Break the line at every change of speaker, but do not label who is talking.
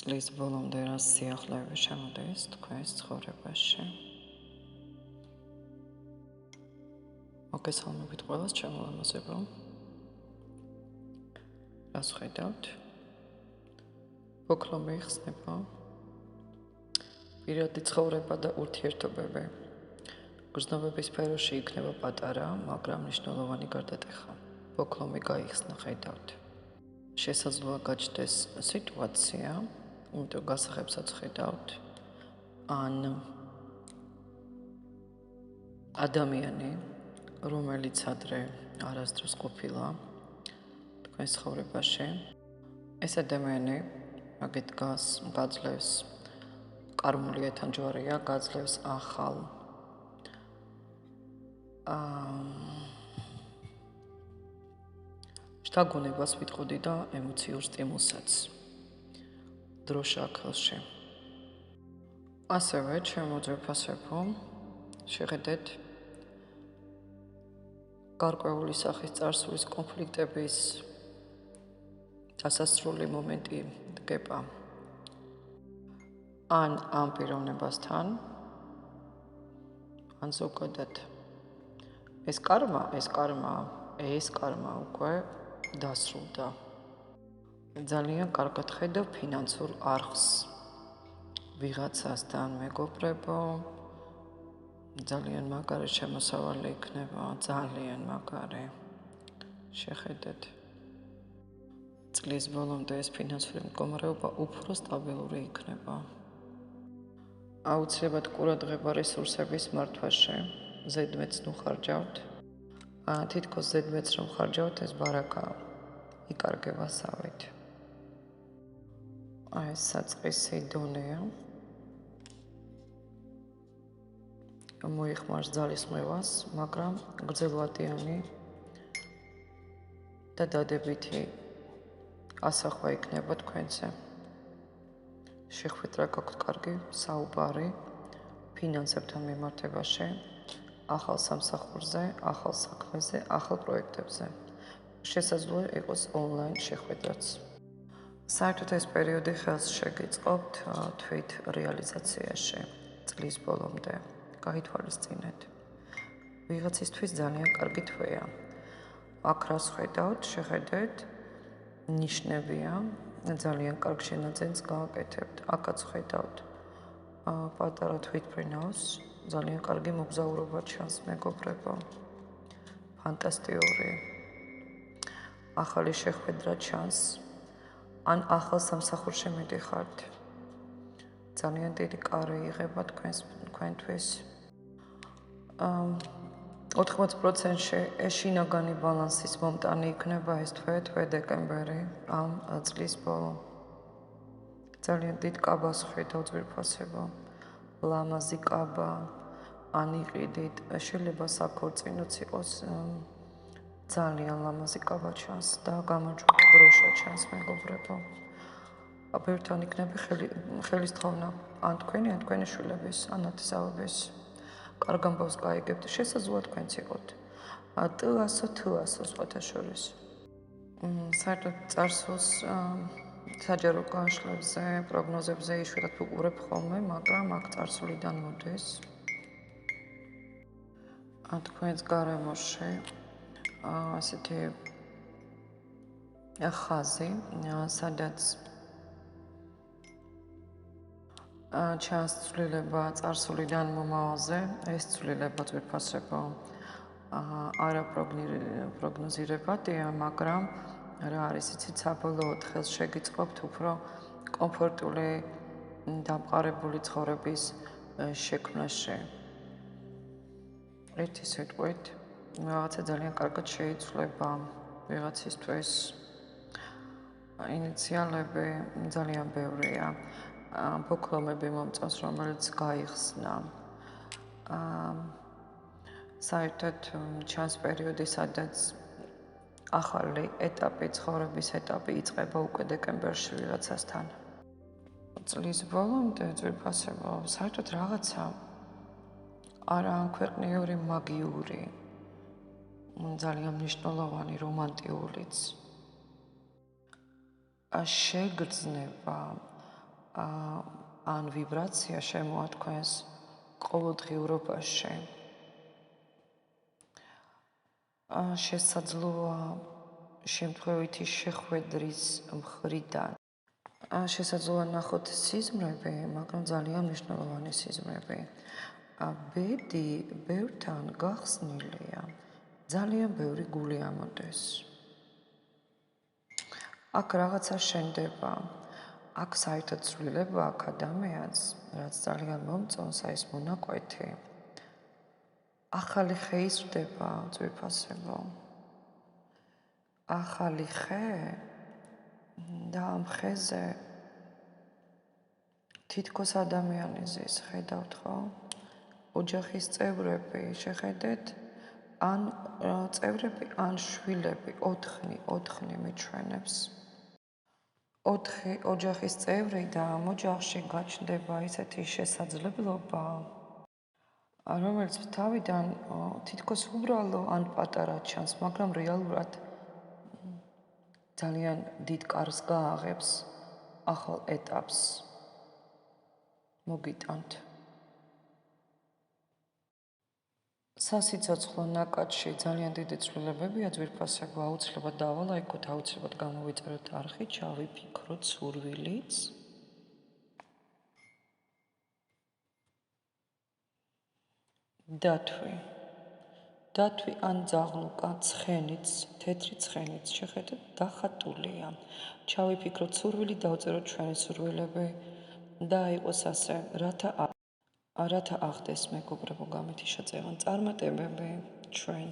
წლის ბოლომდე რა სიახლოვე შემოდის თქვენს ცხოვრებაში. მოგესალმებით ყველას, ჩემო ლამაზებო. რას ხედავთ? ფოქლო მიხსნება. პირადი ცხოვრება და ურთიერთობები. გრძნობების სფეროში იქნება პატარა, მაგრამ მნიშვნელოვანი გარდატეხა. ფოქლომი გაიხსნა ხედავთ. შესაძლოა გაჩნდეს სიტუაცია, იმიტომ გასაღებსაც ხედავთ, ან ადამიანი, რომელიც ადრე არასდროს ყოფილა თქვენს ცხოვრებაში, ეს ადამიანი მაგით გაძლევს კარმული ეთანჯვარია, გაძლევს ახალ შთაგონებას ვიტყოდი და ემოციურ სტიმულსაც დროშა ხელში. ასევე ჩემო ძვირფასებო, შეხედეთ გარკვეული სახის წარსულის კონფლიქტების დასასრული მომენტი დგება ან ამ პიროვნებასთან, ან ზოგადად ეს კარმა უკვე დასრულდა. ძალიან კარგად ხედავ ფინანსურ არხს ვიღაცასთან მეგობრებო, ძალიან მაგარი შემოსავალი იქნება, ძალიან მაგარი. შეხედეთ. წლის ბოლომდე ეს ფინანსური მდგომარეობა უფრო სტაბილური იქნება. აუცილებლად ყურადღება რესურსების მართვაში, ზედმეტს ნუ ხარჯავთ. თითქოს ზედმეტს რომ ხარჯავთ, ეს ბარაკა იკარგება სავით. ეს საწყისი დონეა. მოიხმარს ძალისხმევას, მაგრამ გრძელვადიანი და დადებითი ასახვა იქნება თქვენზე. შეხვედრა გაქვთ კარგი საუბარი ფინანსებთან მიმართებაში, ახალ სამსახურზე, ახალ საქმეზე, ახალ პროექტებზე. შესაძლოა იყოს ონლაინ შეხვედრაც. საერთოდ ეს პერიოდი ხელს შეგიწყობთ თვით რეალიზაციაში წლის ბოლომდე. გაითვალისწინეთ. ვიღაცისთვის ძალიან კარგი თვეა. აქ რას ხედავთ, შეხედეთ, ნიშნებია, ძალიან კარგ შენაძენს გააკეთებთ. აქაც ხედავთ პატარა თვითმფრინავს, ძალიან კარგი მოგზაურობა ჩანს მეგობრებო. ფანტასტიკური. ახალი შეხვედრა ჩანს, ან ახალ სამსახურში მიდიხართ. ძალიან დიდი კარი იღება თქვენთვის. 80%-ში შინაგანი ბალანსის მომტანი იქნება ეს თვე დეკემბერი ამ წლის ბოლო. ძალიან დიდ კაბას ხედავ ძვირფასებო. ლამაზი კაბა, ან იყიდით, შეიძლება საქორწინოც იყოს, ძალიან ლამაზი კაბა ჩანს და გამარჯვება დროშა ჩანს მეგობრებო. ბერთთან იქნება ხელისთხოვნა ან თქვენი, ან თქვენი შვილების, ან ნათესავების. კარგ ამბავს გაიგებთ, შესაძლოა თქვენც იყოთ. თლასო სხვათა შორის. საერთოდ წარსულს საჯარო განშლებზე, პროგნოზებზე იშვიათად ვუყურებ ხოლმე, მაგრამ აქ წარსულიდან მოდის. თქვენს გარემოში ასეთი ხაზი, სადაც ჩანს ცვლილება წარსულიდან მომავალზე, ეს ცვლილება ძვირფასებო არა პროგნოზირებადია, მაგრამ რა არის, იცით, საბოლოოდ ხელს შეგიწყობთ უფრო კომფორტული, დამყარებული ცხოვრების შექმნაში. ერთი სიტყვით, რაღაცა ძალიან კარგად შეიცვლება ვიღაცისთვის. ინიციალები ძალიან ბევრია. ფოქლომები მომწონს, რომელიც გაიხსნა. საერთოდ ჩანს პერიოდი, სადაც ახალი ეტაპი, ცხოვრების ეტაპი იწყება უკვე დეკემბერში ვიღაცასთან. წლის ბოლომდე ძვირფასებო, საერთოდ რაღაცა არა ამქვეყნიური, მაგიური, ძალიან მნიშვნელოვანი, რომანტიულიც. შეგრძნება ან ვიბრაცია შემოათქვენს ყოველდღიურობაში. შესაძლოა შემთხვევითი შეხვედრის მხრიდან. შესაძლოა ნახოთ სიზმრები, მაგრამ ძალიან მნიშვნელოვანი სიზმრები. ბედი ბევრთან გახსნილია, ძალიან ბევრი გული ამოდის. აქ რაღაცა შენდება, აქ საერთოდ ცვლილება აქ ადამიანს, რაც ძალიან მომწონს, ეს მონაკვეთი. ახალი ხე იზრდება, ძვირფასებო. ახალი ხე და ამ ხეზე თითქოს ადამიანი ზის, ხედავთ ხო? ოჯახის წევრები, შეხედეთ, ან წევრები, ან შვილები, 4 მიჩვენებს. 4 ოჯახის წევრი და ამ ოჯახში გაჩნდება ისეთი შესაძლებლობა, რომელიც თავიდან თითქოს უბრალო ან პატარა ჩანს, მაგრამ რეალურად ძალიან დიდ კარს გააღებს, ახალ ეტაპს. მოგიტანთ. სასიცოცხლო ნაკადში ძალიან დიდი ცვლილებებია, ძვირფასებო, აუცილებლად დავალაიქოთ, აუცილებლად გამოვიწეროთ არხი, ჩავიფიქროთ სურვილიც. დათვი ან ძაღლუკა, ცხენიც, თეთრი ცხენიც, შეხედეთ, დახატულია. ჩავიფიქროთ სურვილი, დავწეროთ ჩვენი სურვილები და იყოს ასე, რათა ახდეს მეგობრებო, გამეთიშა წევან წარმატებები ჩვენ.